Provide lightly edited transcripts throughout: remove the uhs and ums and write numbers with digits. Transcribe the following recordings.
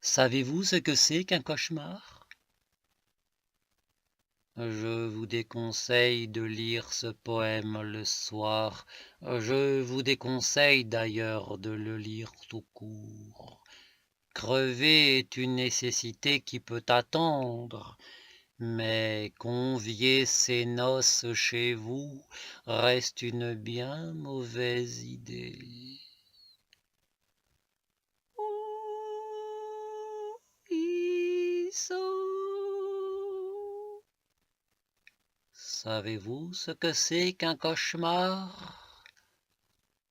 Savez-vous ce que c'est qu'un cauchemar? Je vous déconseille de lire ce poème le soir. Je vous déconseille d'ailleurs de le lire tout court. Crever est une nécessité qui peut attendre, mais convier ses noces chez vous reste une bien mauvaise idée. Savez-vous ce que c'est qu'un cauchemar?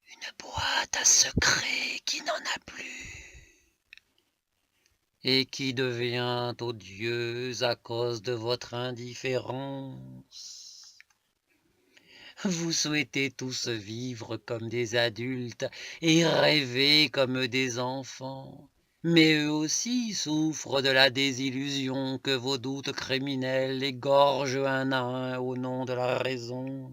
Une boîte à secrets qui n'en a plus et qui devient odieuse à cause de votre indifférence. Vous souhaitez tous vivre comme des adultes et rêver comme des enfants, mais eux aussi souffrent de la désillusion que vos doutes criminels égorgent un à un au nom de la raison.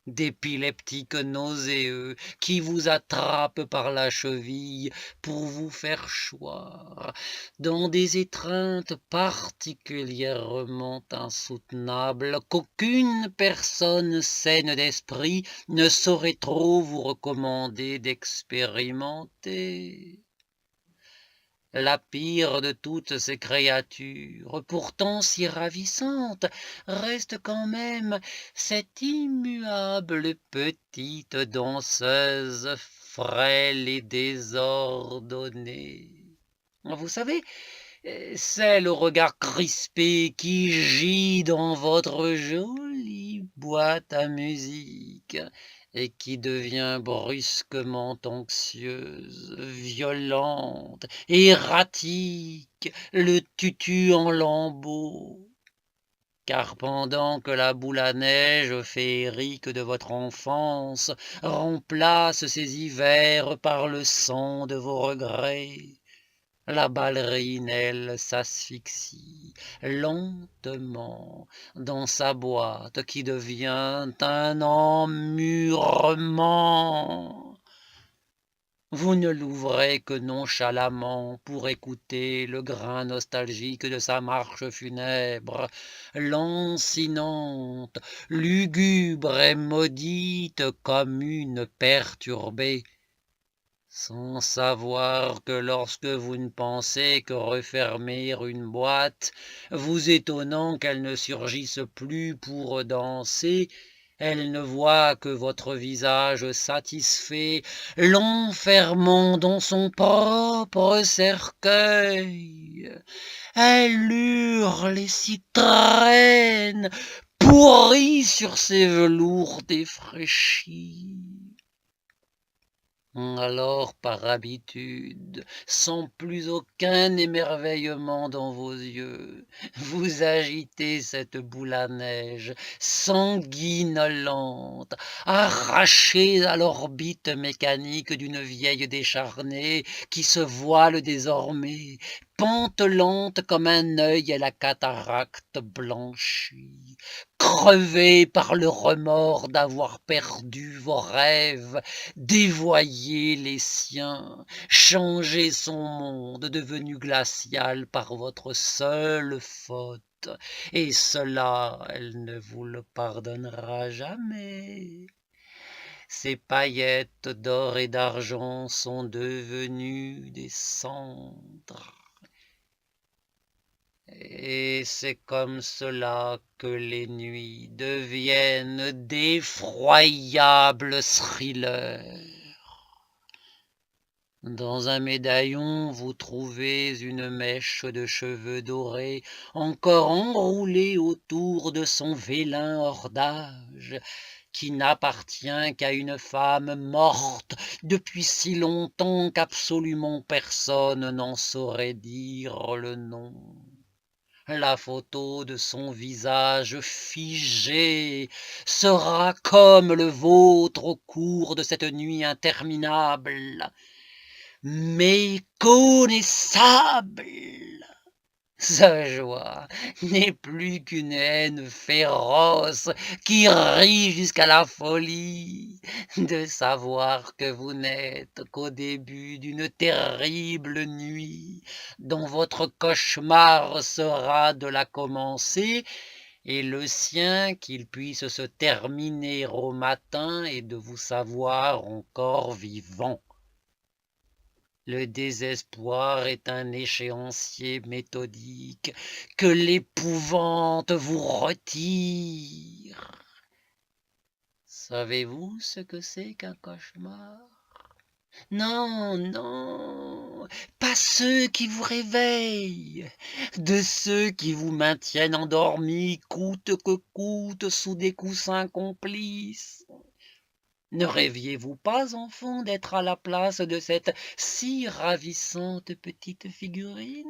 D'épileptiques nauséeux qui vous attrapent par la cheville pour vous faire choir dans des étreintes particulièrement insoutenables qu'aucune personne saine d'esprit ne saurait trop vous recommander d'expérimenter. La pire de toutes ces créatures, pourtant si ravissante, reste quand même cette immuable petite danseuse frêle et désordonnée. Vous savez, celle au regard crispé qui gît dans votre jolie boîte à musique et qui devient brusquement anxieuse, violente, erratique, le tutu en lambeaux. Car pendant que la boule à neige féerique de votre enfance remplace ses hivers par le sang de vos regrets, la ballerine, elle, s'asphyxie lentement dans sa boîte qui devient un emmurement. Vous ne l'ouvrez que nonchalamment pour écouter le grain nostalgique de sa marche funèbre, lancinante, lugubre et maudite comme une perturbée, sans savoir que lorsque vous ne pensez que refermer une boîte, vous étonnant qu'elle ne surgisse plus pour danser, elle ne voit que votre visage satisfait, l'enfermant dans son propre cercueil. Elle hurle et s'y traîne, pourrie sur ses velours défraîchis. Alors, par habitude, sans plus aucun émerveillement dans vos yeux, vous agitez cette boule à neige sanguinolente, arrachée à l'orbite mécanique d'une vieille décharnée qui se voile désormais, pantelante comme un œil à la cataracte blanchie, crevée par le remords d'avoir perdu vos rêves, dévoyer les siens, changer son monde devenu glacial par votre seule faute, et cela, elle ne vous le pardonnera jamais. Ces paillettes d'or et d'argent sont devenues des cendres. Et c'est comme cela que les nuits deviennent d'effroyables thrillers. Dans un médaillon, vous trouvez une mèche de cheveux dorés, encore enroulée autour de son vélin hors d'âge, qui n'appartient qu'à une femme morte depuis si longtemps qu'absolument personne n'en saurait dire le nom. La photo de son visage figé sera comme le vôtre au cours de cette nuit interminable, méconnaissable. Sa joie n'est plus qu'une haine féroce qui rit jusqu'à la folie de savoir que vous n'êtes qu'au début d'une terrible nuit dont votre cauchemar sera de la commencer et le sien qu'il puisse se terminer au matin et de vous savoir encore vivant. Le désespoir est un échéancier méthodique que l'épouvante vous retire. Savez-vous ce que c'est qu'un cauchemar? Non, non, pas ceux qui vous réveillent, de ceux qui vous maintiennent endormis coûte que coûte sous des coussins complices. Ne rêviez-vous pas, enfant, d'être à la place de cette si ravissante petite figurine?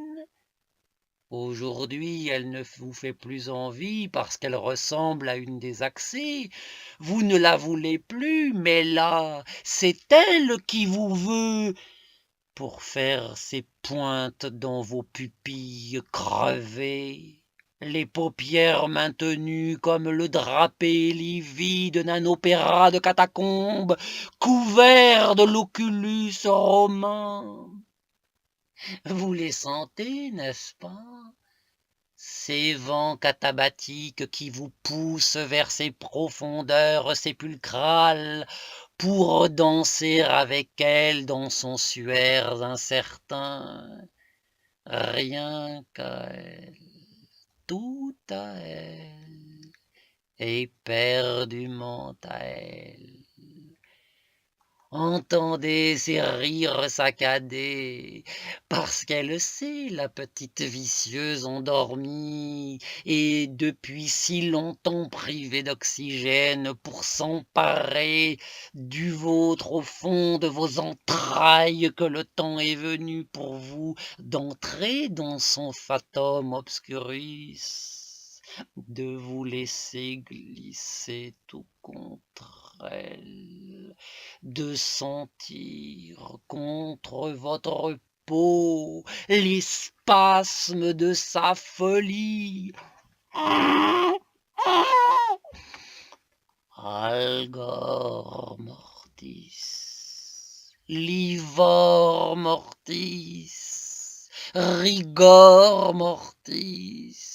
Aujourd'hui, elle ne vous fait plus envie parce qu'elle ressemble à une des Axées. Vous ne la voulez plus, mais là, c'est elle qui vous veut pour faire ses pointes dans vos pupilles crevées, les paupières maintenues comme le drapé livide d'un opéra de catacombes, couvert de l'oculus romain. Vous les sentez, n'est-ce pas? Ces vents catabatiques qui vous poussent vers ces profondeurs sépulcrales pour danser avec elle dans son suaire incertain. Rien qu'à elle, tout à elle, éperdument à elle. Entendez ces rires saccadés, parce qu'elle sait, la petite vicieuse endormie, et depuis si longtemps privée d'oxygène pour s'emparer du vôtre au fond de vos entrailles, que le temps est venu pour vous d'entrer dans son fatum obscurus, de vous laisser glisser tout contre elle, de sentir contre votre peau les spasmes de sa folie. Algor mortis, livor mortis, rigor mortis.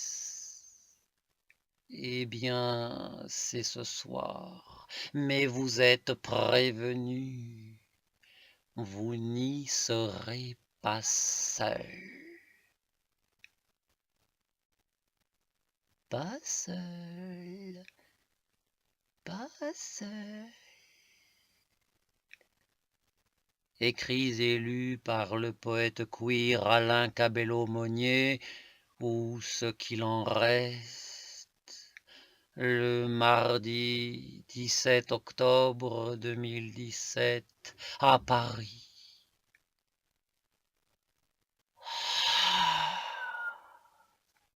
Eh bien, c'est ce soir, mais vous êtes prévenus, vous n'y serez pas seul. Pas seul, pas seul. Écrits et lus par le poète queer Alain Cabello-Monnier, ou ce qu'il en reste, le mardi 17 octobre 2017 à Paris.